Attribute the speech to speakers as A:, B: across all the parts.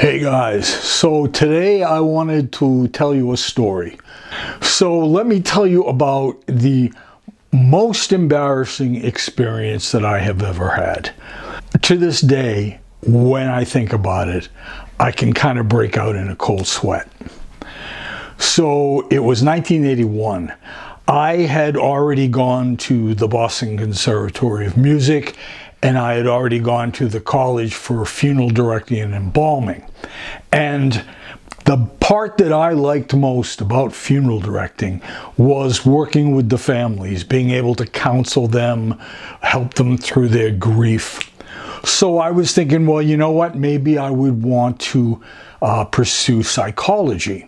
A: Hey guys, so today I wanted to tell you a story. So let me tell you about the most embarrassing experience that I have ever had. To this day, when I think about it, I can kind of break out in a cold sweat. So it was 1981. I had already gone to the Boston Conservatory of Music, and I had already gone to the college for funeral directing and embalming. And the part that I liked most about funeral directing was working with the families, being able to counsel them, help them through their grief. So I was thinking, well, you know what? Maybe I would want to pursue psychology.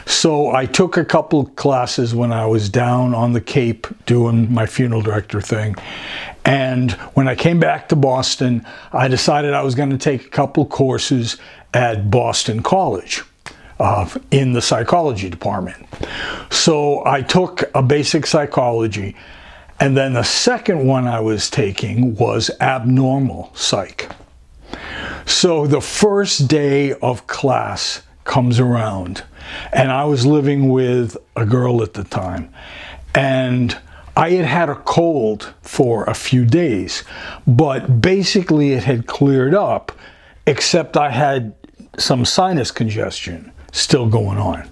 A: So I took a couple of classes when I was down on the Cape doing my funeral director thing. And when I came back to Boston, I decided I was going to take a couple courses at Boston College in the psychology department. So I took a basic psychology, and then the second one I was taking was abnormal psych. So the first day of class comes around, and I was living with a girl at the time, and I had had a cold for a few days, but basically it had cleared up, except I had some sinus congestion still going on.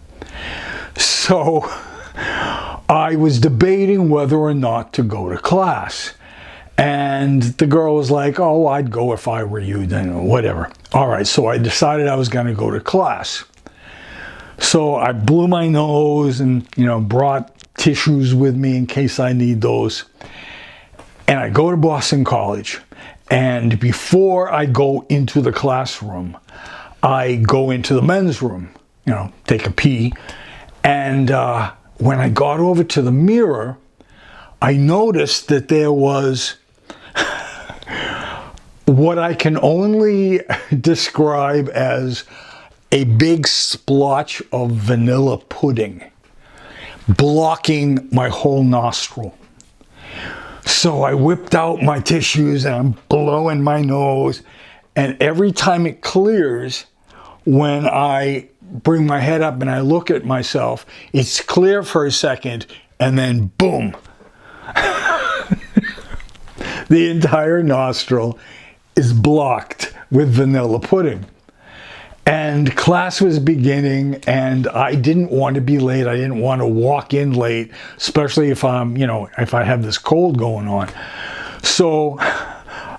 A: So I was debating whether or not to go to class. And the girl was like, oh, I'd go if I were you, then whatever. All right, so I decided I was going to go to class. So I blew my nose and, brought tissues with me in case I need those. And I go to Boston College. And before I go into the classroom, I go into the men's room, take a pee. And when I got over to the mirror, I noticed that there was what I can only describe as a big splotch of vanilla pudding blocking my whole nostril. So I whipped out my tissues and I'm blowing my nose, and every time it clears, when I bring my head up and I look at myself, it's clear for a second and then boom. The entire nostril is blocked with vanilla pudding. And class was beginning, and I didn't want to be late. I didn't want to walk in late, especially if I'm, if I have this cold going on. So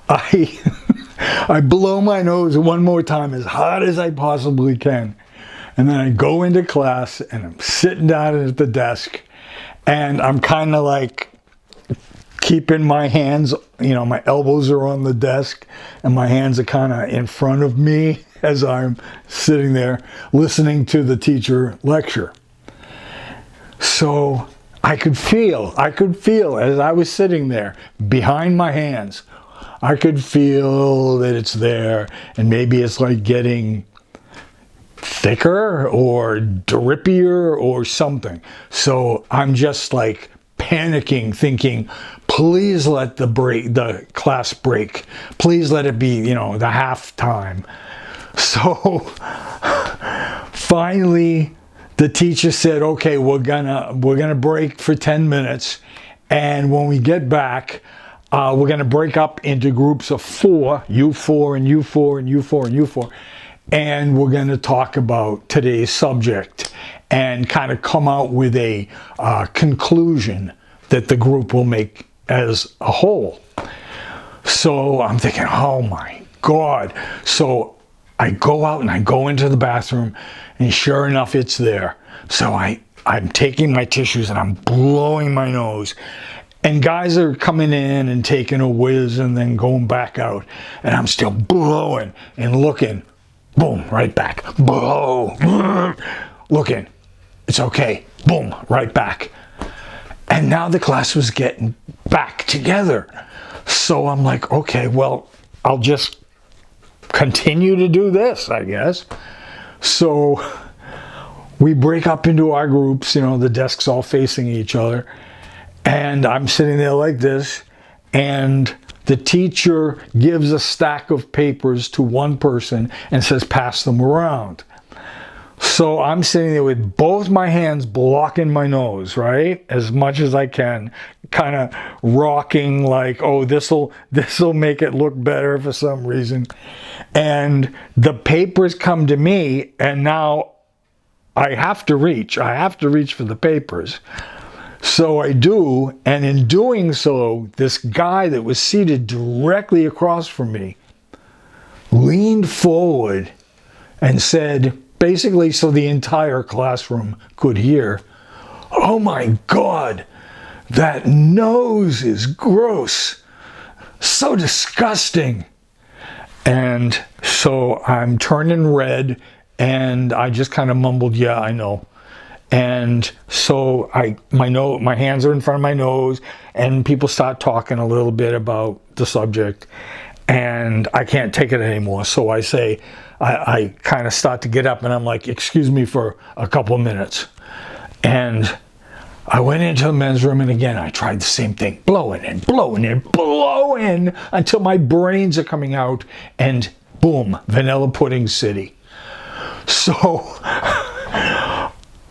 A: I blow my nose one more time as hard as I possibly can. And then I go into class, and I'm sitting down at the desk, and I'm kind of like keeping my hands, my elbows are on the desk, and my hands are kind of in front of me as I'm sitting there listening to the teacher lecture. So I could feel as I was sitting there behind my hands, I could feel that it's there, and maybe it's like getting thicker or drippier or something. So I'm just like panicking, thinking, please let the class break. Please let it be, the half time. So finally the teacher said, okay, we're gonna break for 10 minutes. And when we get back, we're gonna break up into groups of 4, U4 and U4 and U4 and U4. And we're gonna talk about today's subject and kind of come out with a conclusion that the group will make as a whole. So I'm thinking, oh my God. So I go out and I go into the bathroom, and sure enough, it's there. So I'm taking my tissues and I'm blowing my nose. And guys are coming in and taking a whiz and then going back out. And I'm still blowing and looking. Boom, right back. Blow. Looking. It's okay. Boom, right back. And now the class was getting back together. So I'm like, okay, well, I'll just continue to do this, I guess. So we break up into our groups, the desks all facing each other. And I'm sitting there like this, and the teacher gives a stack of papers to one person and says, pass them around. So I'm sitting there with both my hands blocking my nose, right? As much as I can, kind of rocking like, oh, this'll make it look better for some reason. And the papers come to me, and now I have to reach for the papers. So I do, and in doing so, this guy that was seated directly across from me leaned forward and said, basically so the entire classroom could hear, "Oh my God, that nose is gross, so disgusting." And so I'm turning red, and I just kind of mumbled, "Yeah, I know." And so my hands are in front of my nose, and people start talking a little bit about the subject, and I can't take it anymore. So I say, I kind of start to get up, and I'm like, "Excuse me for a couple of minutes." And I went into the men's room, and again, I tried the same thing, blowing and blowing and blowing until my brains are coming out, and boom, Vanilla Pudding City. So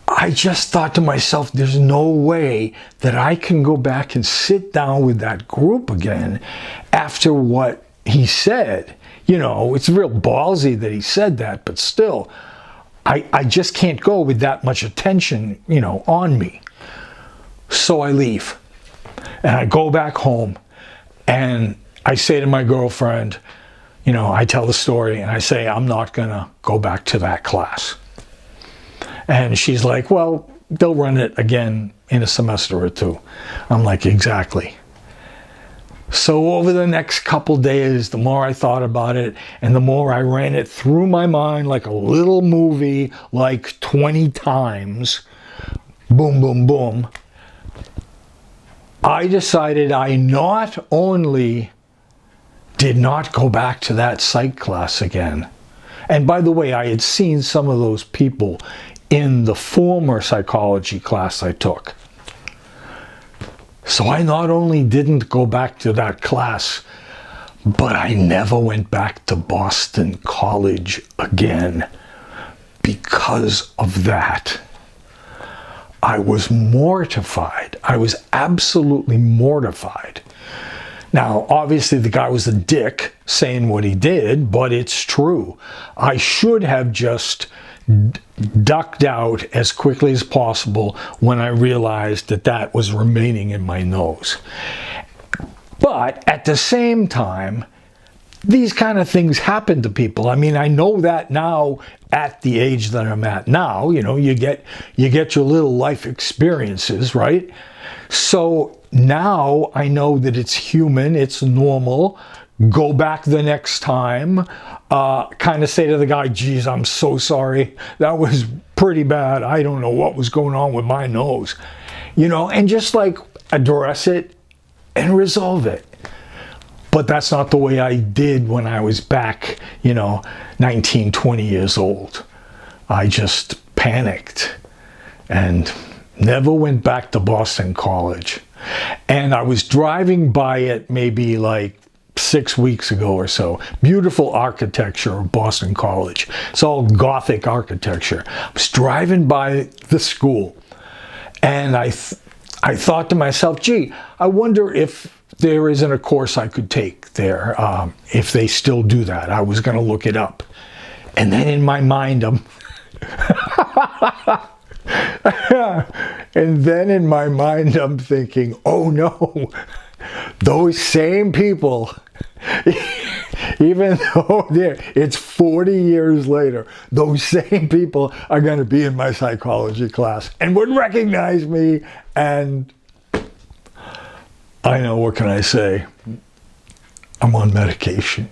A: I just thought to myself, there's no way that I can go back and sit down with that group again after what he said. You know, it's real ballsy that he said that, but still, I just can't go with that much attention, you know, on me. So I leave, and I go back home, and I say to my girlfriend, you know, I tell the story, and I say, I'm not gonna go back to that class. And she's like, well, they'll run it again in a semester or two. I'm like, exactly. So over the next couple days, the more I thought about it, and the more I ran it through my mind like a little movie, like 20 times, boom, boom, boom, I decided I not only did not go back to that psych class again. And by the way, I had seen some of those people in the former psychology class I took. So I not only didn't go back to that class, but I never went back to Boston College again because of that. I was mortified. I was absolutely mortified. Now, obviously, the guy was a dick saying what he did, but it's true. I should have just ducked out as quickly as possible when I realized that that was remaining in my nose. But at the same time, these kind of things happen to people. I mean, I know that now at the age that I'm at now. You know, you get your little life experiences, right? So now I know that it's human, it's normal. Go back the next time, kind of say to the guy, geez, I'm so sorry. That was pretty bad. I don't know what was going on with my nose. You know, and just like address it and resolve it. But that's not the way I did when I was back, you know, 19, 20 years old. I just panicked and never went back to Boston College. And I was driving by it maybe like 6 weeks ago or so. Beautiful architecture of Boston College. It's all Gothic architecture. I was driving by the school, and I thought to myself, gee, I wonder if there isn't a course I could take there, if they still do that. I was going to look it up. And then in my mind, I'm thinking, oh no, those same people, even though it's 40 years later, those same people are going to be in my psychology class and would recognize me. And I know, what can I say? I'm on medication.